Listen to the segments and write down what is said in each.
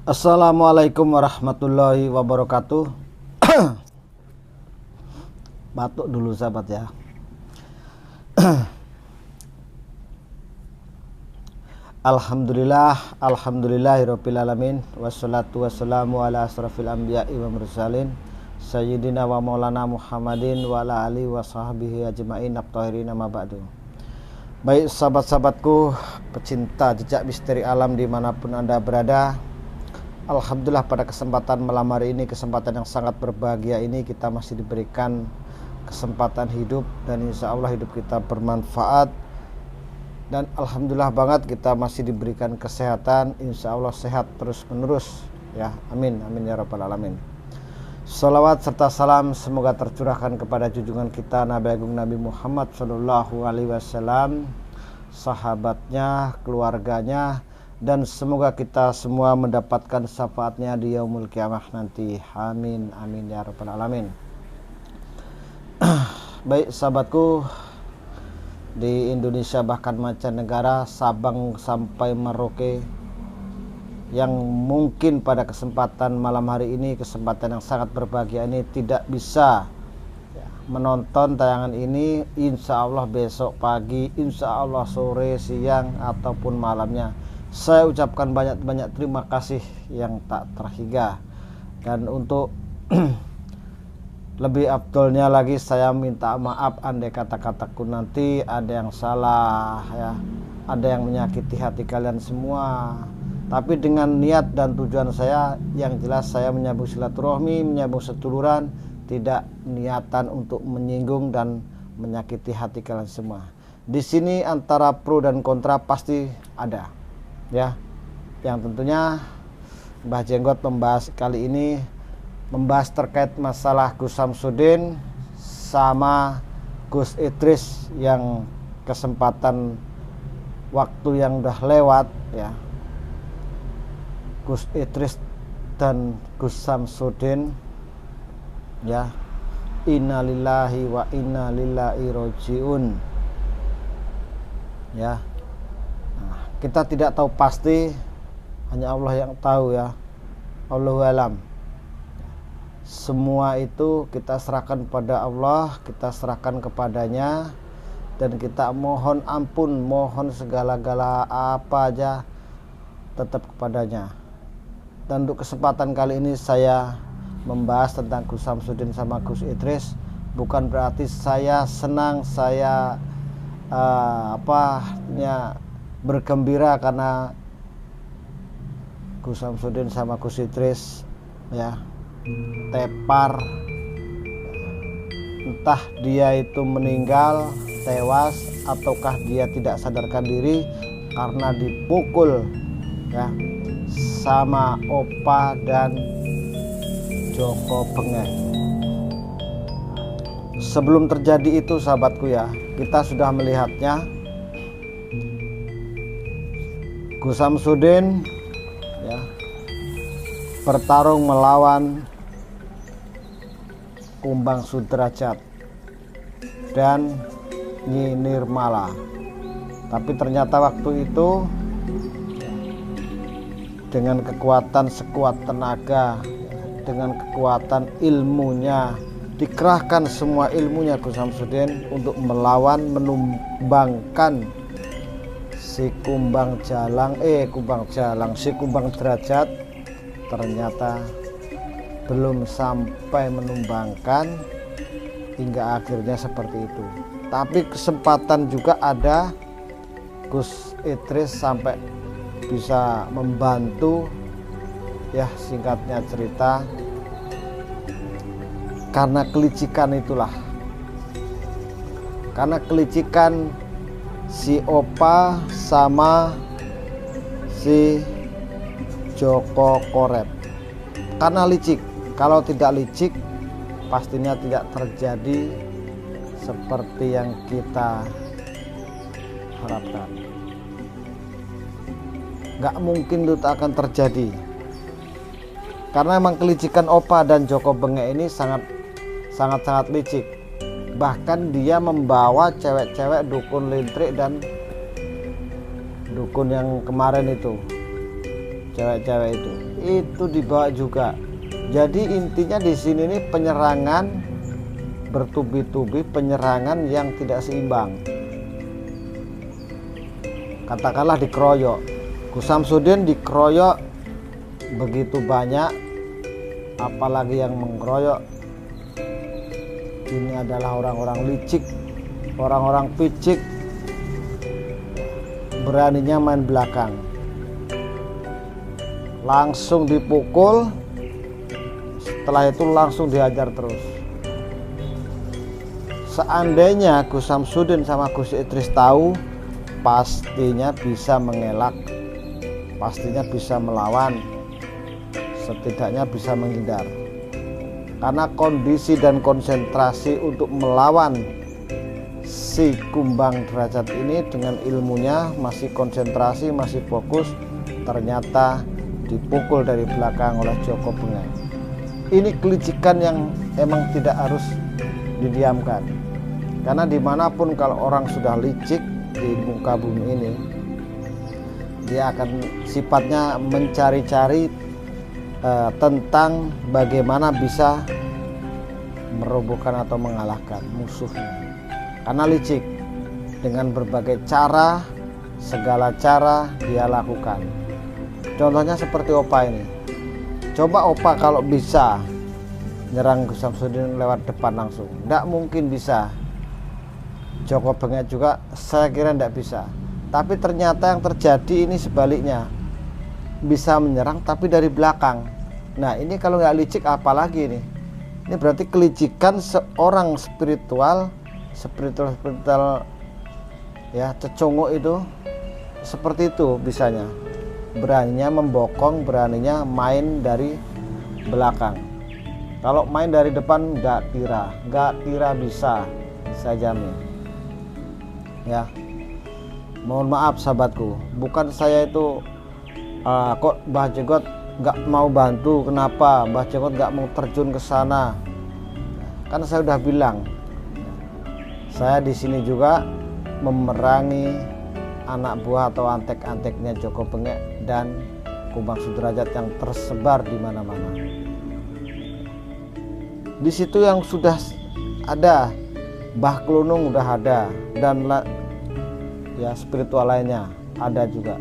Assalamualaikum warahmatullahi wabarakatuh. Batuk dulu sahabat ya. Alhamdulillahirabbil alamin wassalatu wassalamu ala asrofil anbiya'i wa mursalin sayyidina wa maulana Muhammadin wa ala alihi wa sahbihi ajma'in at-tahirin amma ba'du. Baik sahabat-sahabatku pecinta jejak misteri alam dimanapun Anda berada, alhamdulillah pada kesempatan malam hari ini, kesempatan yang sangat berbahagia ini, kita masih diberikan kesempatan hidup dan insya Allah hidup kita bermanfaat. Dan alhamdulillah banget kita masih diberikan kesehatan, insya Allah sehat terus menerus ya, amin amin ya rabbal alamin. Salawat serta salam semoga tercurahkan kepada junjungan kita Nabi Agung Nabi Muhammad Sallallahu Alaihi Wasallam, sahabatnya, keluarganya, dan semoga kita semua mendapatkan syafaatnya di yaumul kiamah nanti, amin amin ya rabbal alamin. Baik sahabatku, di Indonesia bahkan mancanegara, Sabang sampai Merauke, yang mungkin pada kesempatan malam hari ini, kesempatan yang sangat berbahagia ini tidak bisa menonton tayangan ini, insya Allah besok pagi, insya Allah sore, siang, ataupun malamnya, saya ucapkan banyak-banyak terima kasih yang tak terhingga. Dan untuk lebih afdolnya lagi, saya minta maaf andai kata-kataku nanti ada yang salah ya, ada yang menyakiti hati kalian semua. Tapi dengan niat dan tujuan saya yang jelas, saya menyambung silaturahmi, menyambung seduluran, tidak niatan untuk menyinggung dan menyakiti hati kalian semua. Di sini antara pro dan kontra pasti ada ya. Yang tentunya Mbah Jenggot membahas kali ini, membahas terkait masalah Gus Samsudin sama Gus Idris, yang kesempatan waktu yang udah lewat ya, Gus Idris dan Gus Samsudin ya, innalillahi wa inna ilaihi rajiun ya. Nah, kita tidak tahu pasti, hanya Allah yang tahu ya, Allahu alam. Semua itu kita serahkan pada Allah, kita serahkan kepadanya, dan kita mohon ampun, mohon segala-gala apa aja tetap kepadanya. Dan untuk kesempatan kali ini saya membahas tentang Gus Samsudin sama Gus Idris, bukan berarti saya senang, saya bergembira karena Gus Samsudin sama Gus Idris ya tepar, entah dia itu meninggal, tewas, ataukah dia tidak sadarkan diri karena dipukul ya sama Opa dan Joko Bengek. Sebelum terjadi itu sahabatku ya, kita sudah melihatnya. Gus Samsudin ya bertarung melawan Kumbang Sudrajat dan Nyi Nirmala, tapi ternyata waktu itu dengan kekuatan sekuat tenaga, dengan kekuatan ilmunya, dikerahkan semua ilmunya Gus Samsudin untuk melawan, menumbangkan si Kumbang Derajat. Ternyata belum sampai menumbangkan, hingga akhirnya seperti itu. Tapi kesempatan juga ada, Gus Idris sampai bisa membantu ya, singkatnya cerita, karena kelicikan itulah, karena kelicikan si Opa sama si Joko Koret, karena licik. Kalau tidak licik pastinya tidak terjadi seperti yang kita harapkan. Gak mungkin itu akan terjadi, karena memang kelicikan Opa dan Joko Bengek ini sangat licik. Bahkan dia membawa cewek-cewek dukun lintrik dan dukun yang kemarin itu, cewek-cewek itu itu dibawa juga. Jadi intinya di sini nih penyerangan bertubi-tubi, penyerangan yang tidak seimbang. Katakanlah dikeroyok, Gus Samsudin dikeroyok begitu banyak, apalagi yang mengeroyok ini adalah orang-orang licik, orang-orang picik, beraninya main belakang, langsung dipukul, setelah itu langsung dihajar terus. Seandainya Gus Samsudin sama Gus Idris tahu, pastinya bisa mengelak, pastinya bisa melawan, setidaknya bisa menghindar. Karena kondisi dan konsentrasi untuk melawan si Kumbang Derajat ini dengan ilmunya masih konsentrasi, masih fokus, ternyata dipukul dari belakang oleh Joko Bengek. Ini kelicikan yang emang tidak harus didiamkan, karena dimanapun kalau orang sudah licik di muka bumi ini, dia akan sifatnya mencari-cari tentang bagaimana bisa merobohkan atau mengalahkan musuhnya, karena licik. Dengan berbagai cara, segala cara dia lakukan. Contohnya seperti Opa ini. Coba Opa kalau bisa nyerang Gus Samsudin lewat depan langsung, tidak mungkin bisa. Joko Bengek juga saya kira tidak bisa. Tapi ternyata yang terjadi ini sebaliknya, bisa menyerang tapi dari belakang. Nah ini kalau nggak licik apalagi ini berarti kelicikan seorang spiritual ya, cecongok itu seperti itu bisanya, beraninya membokong, beraninya main dari belakang. Kalau main dari depan nggak kira bisa, saya jamin. Ya, mohon maaf sahabatku, bukan saya itu kok Mbah Jenggot nggak mau bantu, kenapa Mbah Jenggot nggak mau terjun ke sana. Kan saya udah bilang, saya di sini juga memerangi anak buah atau antek-anteknya Joko Bengek dan Kumbang Sudrajat yang tersebar di mana-mana. Di situ yang sudah ada Mbah Klunung udah ada, dan ya spiritual lainnya ada juga.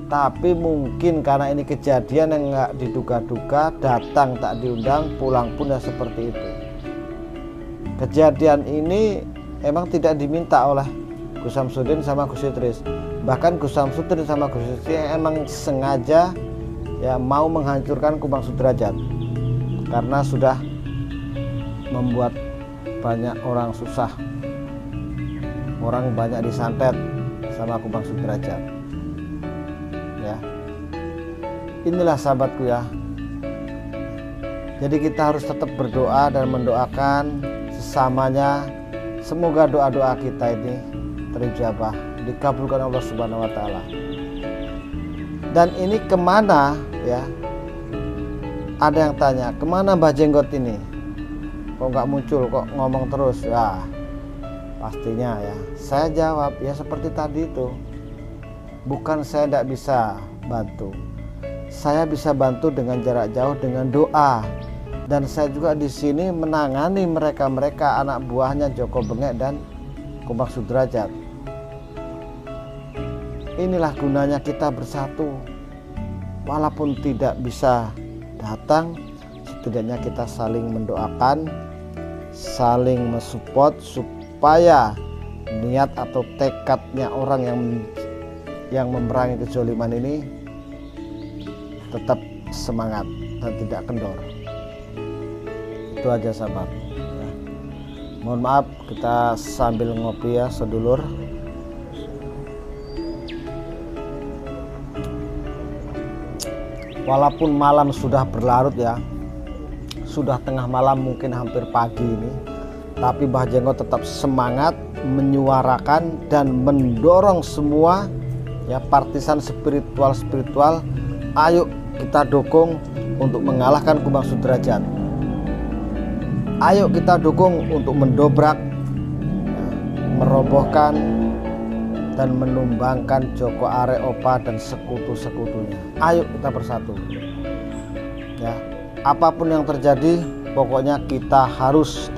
Tapi mungkin karena ini kejadian yang nggak diduga-duga, datang tak diundang, pulang pun ya seperti itu. Kejadian ini emang tidak diminta oleh Gus Samsudin sama Gus Idris. Bahkan Gus Samsudin sama Gus Idris emang sengaja ya mau menghancurkan Kumbang Sudrajat, karena sudah membuat banyak orang susah, orang banyak disantet sama Kumbang Sudrajat. Ya, inilah sahabatku ya. Jadi kita harus tetap berdoa dan mendoakan sesamanya. Semoga doa-doa kita ini terijabah, dikabulkan Allah Subhanahu wa Ta'ala. Dan ini kemana ya? Ada yang tanya, kemana Mbah Jenggot ini? Kok nggak muncul, kok ngomong terus? Ya, pastinya ya. Saya jawab ya seperti tadi itu. Bukan saya tidak bisa bantu. Saya bisa bantu dengan jarak jauh, dengan doa. Dan saya juga di sini menangani mereka-mereka anak buahnya Joko Bengek dan Kumbang Sudrajat. Inilah gunanya kita bersatu. Walaupun tidak bisa datang, setidaknya kita saling mendoakan, saling mensupport supaya niat atau tekadnya orang yang memerangi kezaliman ini tetap semangat dan tidak kendor. Itu aja sahabat ya. Mohon maaf kita sambil ngopi ya sedulur. Walaupun malam sudah berlarut ya, sudah tengah malam, mungkin hampir pagi ini, tapi Mbah Jenggot tetap semangat menyuarakan dan mendorong semua ya partisan spiritual. Ayo kita dukung untuk mengalahkan Kumbang Sudrajat. Ayo kita dukung untuk mendobrak, merobohkan dan menumbangkan Joko Are Opa dan sekutu-sekutunya. Ayo kita bersatu. Ya, apapun yang terjadi, pokoknya kita harus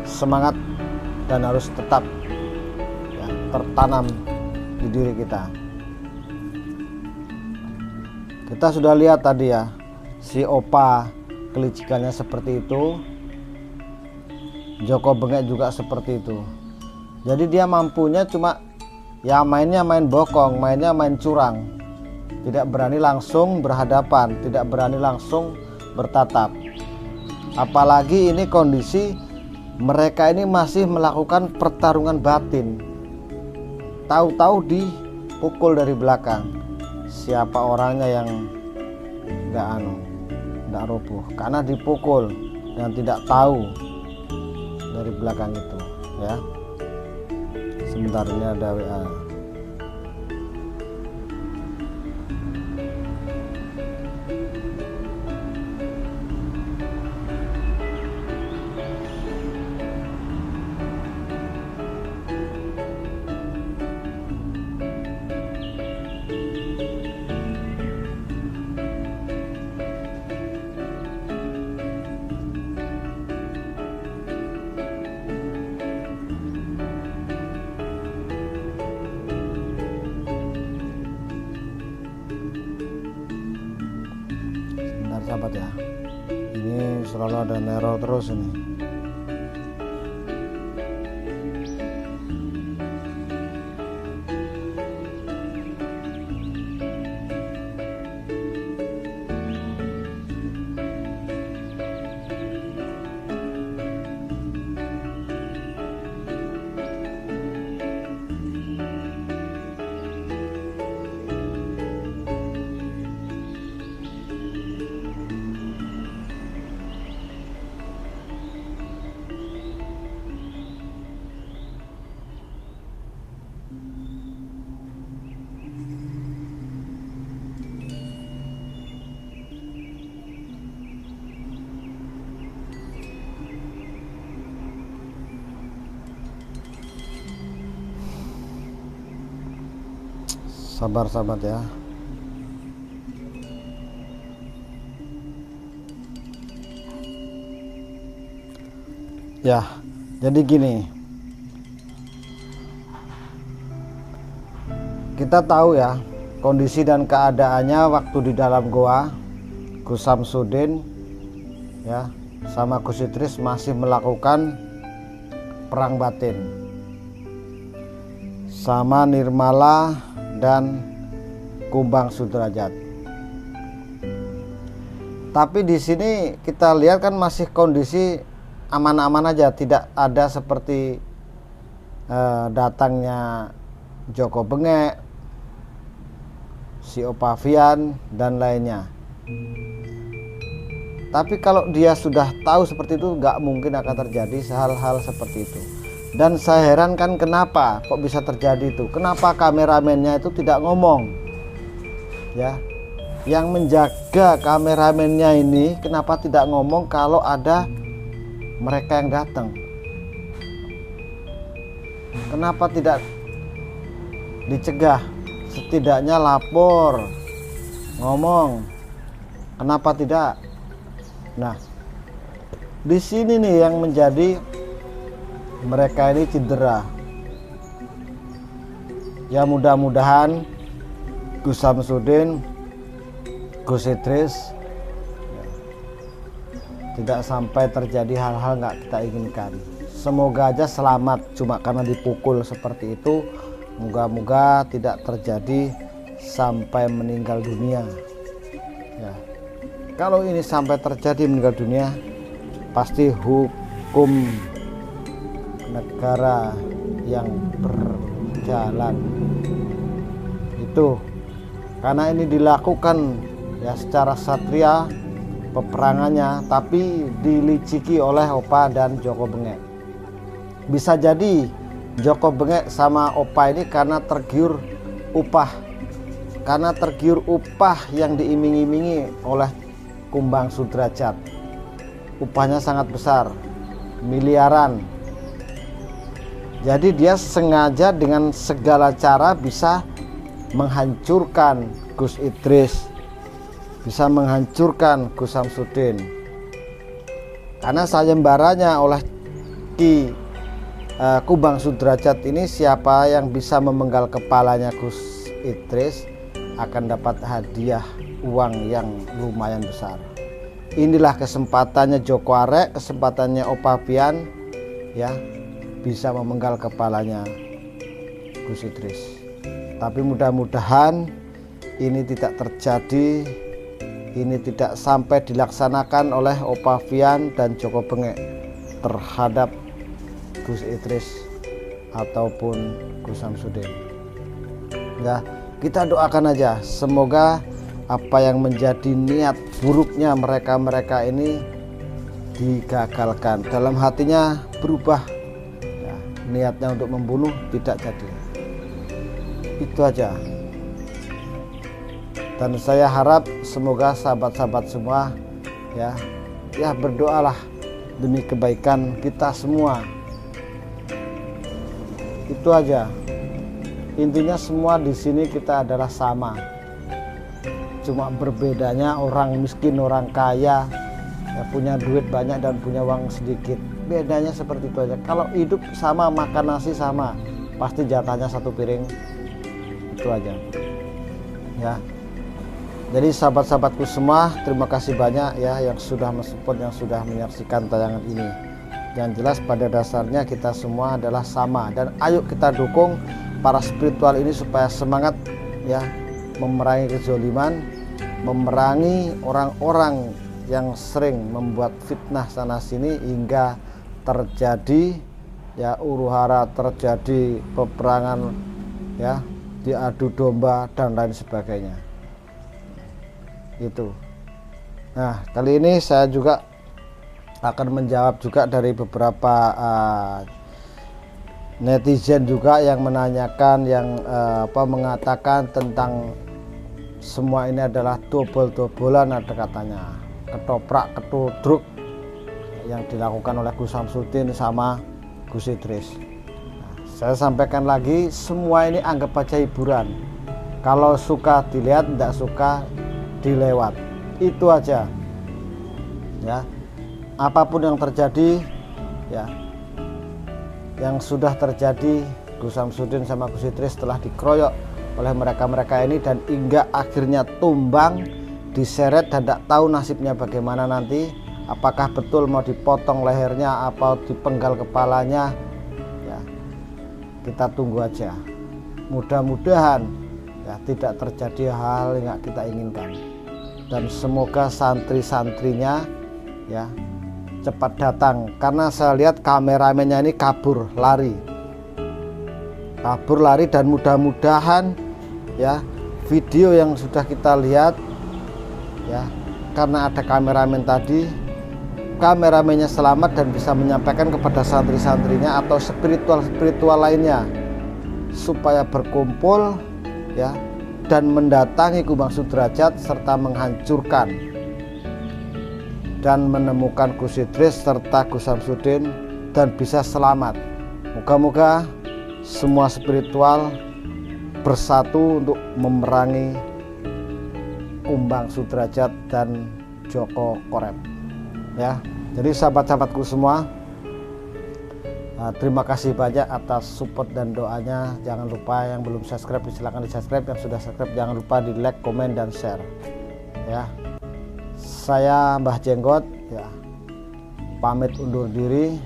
semangat dan harus tetap ya, tertanam di diri kita. Kita sudah lihat tadi ya, si Opa kelicikannya seperti itu, Joko Bengek juga seperti itu. Jadi dia mampunya cuma ya mainnya main bokong, mainnya main curang, tidak berani langsung berhadapan, tidak berani langsung bertatap. Apalagi ini kondisi mereka ini masih melakukan pertarungan batin, tahu-tahu dipukul dari belakang. Siapa orangnya yang nggak roboh karena dipukul dan tidak tahu dari belakang itu ya. Sebentar, ini ada WA. Sahabat ya, ini selalu ada neror terus ini. Sabar sahabat ya. Ya, jadi gini. Kita tahu ya kondisi dan keadaannya waktu di dalam goa. Gus Samsudin ya sama Gus Idris masih melakukan perang batin sama Nirmala dan Kumbang Sudrajat. Tapi di sini kita lihat kan masih kondisi aman-aman aja, tidak ada seperti datangnya Joko Bengek, si Opavian dan lainnya. Tapi kalau dia sudah tahu seperti itu, nggak mungkin akan terjadi hal-hal seperti itu. Dan saya heran kan kenapa kok bisa terjadi itu, kenapa kameramennya itu tidak ngomong ya, yang menjaga kameramennya ini kenapa tidak ngomong kalau ada mereka yang datang, kenapa tidak dicegah, setidaknya lapor ngomong, kenapa tidak. Nah di sini nih yang menjadi mereka ini cedera ya. Mudah-mudahan Gus Samsudin, Gus Idris tidak sampai terjadi hal-hal nggak kita inginkan. Semoga aja selamat, cuma karena dipukul seperti itu. Moga-moga tidak terjadi sampai meninggal dunia ya. Kalau ini sampai terjadi meninggal dunia, pasti hukum negara yang berjalan itu, karena ini dilakukan ya secara satria peperangannya, tapi diliciki oleh Opa dan Joko Bengek. Bisa jadi Joko Bengek sama Opa ini karena tergiur upah, yang diiming-imingi oleh Kumbang Sudrajat. Upahnya sangat besar, miliaran. Jadi dia sengaja dengan segala cara bisa menghancurkan Gus Idris, bisa menghancurkan Gus Samsudin. Karena sayembaranya oleh Ki Kubang Sudrajat ini, siapa yang bisa memenggal kepalanya Gus Idris akan dapat hadiah uang yang lumayan besar. Inilah kesempatannya Joko Arek, kesempatannya Opabian ya, bisa memenggal kepalanya Gus Idris. Tapi mudah-mudahan ini tidak terjadi, ini tidak sampai dilaksanakan oleh Opabian dan Joko Bengek terhadap Gus Idris ataupun Gus Samsudin. Ya, kita doakan aja semoga apa yang menjadi niat buruknya mereka ini digagalkan, dalam hatinya berubah ya, niatnya untuk membunuh tidak jadi. Itu aja. Dan saya harap semoga sahabat-sahabat semua ya berdoalah demi kebaikan kita semua. Itu aja. Intinya semua di sini kita adalah sama. Cuma berbedanya orang miskin, orang kaya, ya punya duit banyak dan punya uang sedikit. Bedanya seperti itu aja. Kalau hidup sama, makan nasi sama, pasti jatahnya satu piring. Itu aja. Ya. Jadi sahabat-sahabatku semua, terima kasih banyak ya yang sudah mensupport, yang sudah menyaksikan tayangan ini. Yang jelas pada dasarnya kita semua adalah sama, dan ayo kita dukung para spiritual ini supaya semangat ya memerangi kezoliman, memerangi orang-orang yang sering membuat fitnah sana sini hingga terjadi ya huru-hara, terjadi peperangan ya, diadu domba dan lain sebagainya. Itu. Nah, kali ini saya juga akan menjawab juga dari beberapa netizen juga yang menanyakan, yang mengatakan tentang semua ini adalah dobol-dobolan, ada katanya ketoprak ketudruk yang dilakukan oleh Gus Samsudin sama Gus Idris. Nah, saya sampaikan lagi, semua ini anggap aja hiburan. Kalau suka dilihat, tidak suka dilewat. Itu aja ya. Apapun yang terjadi ya, yang sudah terjadi, Gus Samsudin sama Gus Idris telah dikeroyok oleh mereka ini, dan hingga akhirnya tumbang, diseret, dan tidak tahu nasibnya bagaimana nanti. Apakah betul mau dipotong lehernya atau dipenggal kepalanya ya, kita tunggu aja. Mudah-mudahan ya tidak terjadi hal yang kita inginkan, dan semoga santri-santrinya ya cepat datang, karena saya lihat kameramennya ini kabur lari, dan mudah-mudahan ya video yang sudah kita lihat ya, karena ada kameramen tadi, kameramennya selamat dan bisa menyampaikan kepada santri-santrinya atau spiritual lainnya supaya berkumpul ya dan mendatangi Kubang Sudrajat serta menghancurkan dan menemukan Gus Idris serta Gus Samsudin dan bisa selamat. Moga-moga semua spiritual bersatu untuk memerangi Kubang Sudrajat dan Joko Korep ya. Jadi sahabat-sahabatku semua, terima kasih banyak atas support dan doanya. Jangan lupa yang belum subscribe silakan di subscribe, yang sudah subscribe jangan lupa di like, komen, dan share ya. Saya Mbah Jenggot ya, pamit undur diri.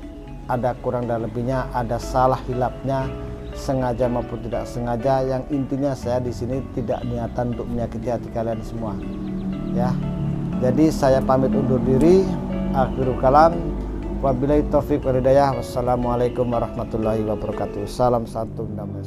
Ada kurang dan lebihnya, ada salah hilapnya, sengaja maupun tidak sengaja. Yang intinya saya di sini tidak niatan untuk menyakiti hati kalian semua ya. Jadi saya pamit undur diri. Akhirul kalam, wabillahi taufiq wal hidayah. Wassalamualaikum warahmatullahi wabarakatuh. Salam santun damai.